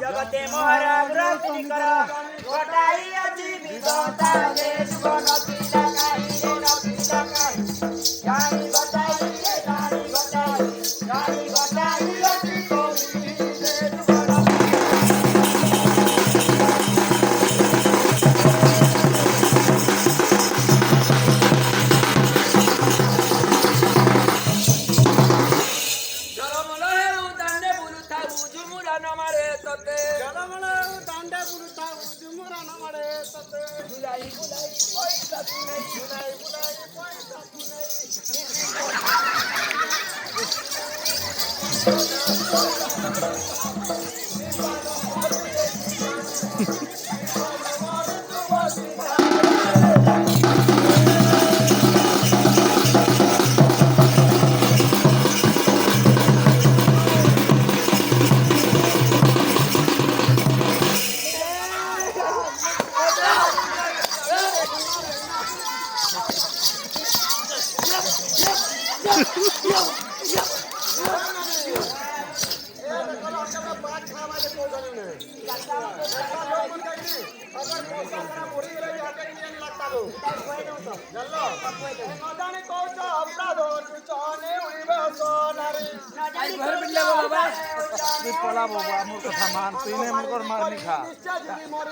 जगते मोहर ग्रहणी कर घटाई अति विधता जे सुगनती लगाई रे नती लगाई गाड़ी घटाई रे गाड़ी घटाई अति कोई जे सुगनती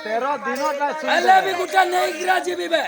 तेरह दिन हेले भी गुटा नहीं गिरा जी भी बे